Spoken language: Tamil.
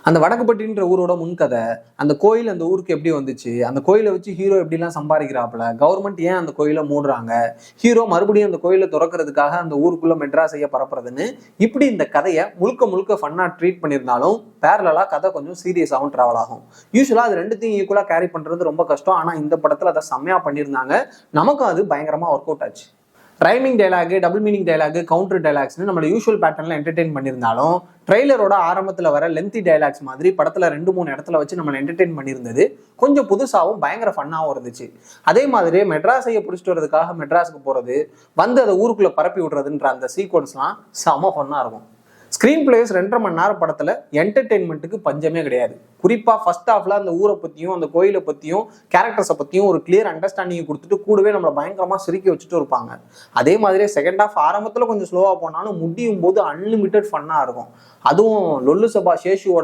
அந்த வடக்குப்பட்டின்ற ஊரோட முன்கதை, அந்த கோயில் அந்த ஊருக்கு எப்படி வந்துச்சு, அந்த கோயிலை வச்சு ஹீரோ எப்படிலாம் சம்பாதிக்கிறாப்புல, கவர்மெண்ட் ஏன் அந்த கோயிலை மூடுறாங்க, ஹீரோ மறுபடியும் அந்த கோயிலை திறக்கிறதுக்காக அந்த ஊருக்குள்ள மெட்ராஸைய பரப்புறதுன்னு இப்படி இந்த கதையை முழுக்க முழுக்க ஃபன்னா ட்ரீட் பண்ணியிருந்தாலும் பேரலா கதை கொஞ்சம் சீரியஸாகவும் டிராவல் ஆகும். யூஸ்வலா அது ரெண்டுத்தையும் ஈக்குவலா கேரி பண்றது ரொம்ப கஷ்டம். ஆனா இந்த படத்துல அதை செம்மையா பண்ணியிருந்தாங்க. நமக்கும் அது பயங்கரமா ஒர்க் அவுட் ஆச்சு. Rhyming dialogue, double meaning dialogue, counter டைலாக்ஸ்னு நம்மள யூஷுவல் பேட்டர்ல என்டர்டெயின் பண்ணியிருந்தாலும் ட்ரெய்லரோட ஆரம்பத்தில் வர லென்த்தி டைலாக்ஸ் மாதிரி படத்துல 2-3 இடத்துல வச்சு நம்மளை என்டர்டெயின் பண்ணியிருந்தது கொஞ்சம் புதுசாகவும் பயங்கர ஃபன்னாகவும் இருந்துச்சு. அதே மாதிரி மெட்ராஸையை பிடிச்சிட்டு வரதுக்காக மெட்ராஸுக்கு போறது, வந்து அதை ஊருக்குள்ள பரப்பி விடுறதுன்ற அந்த சீக்வன்ஸ்லாம் செம ஃபன்னா இருக்கும். ஸ்கிரீன் பிளேஸ் 2.5 மணி நேரம் படத்துல என்டர்டெயின்மெண்ட்டுக்கு பஞ்சமே கிடையாது. குறிப்பா ஃபர்ஸ்ட் ஹாஃப்ல அந்த ஊரை பத்தியும் அந்த கோயிலை பத்தியும் கேரக்டர்ஸை பத்தியும் ஒரு கிளியர் அண்டர்ஸ்டாண்டிங் கொடுத்துட்டு கூடவே நம்மளை பயங்கரமா சிரிக்க வச்சுட்டு இருப்பாங்க. அதே மாதிரி செகண்ட் ஹாஃப் ஆரம்பத்துல கொஞ்சம் ஸ்லோவா போனாலும் முடியும் போது அன்லிமிட்டட் ஃபன்னா இருக்கும். அதுவும் லொல்லு சபா சேஷுவோட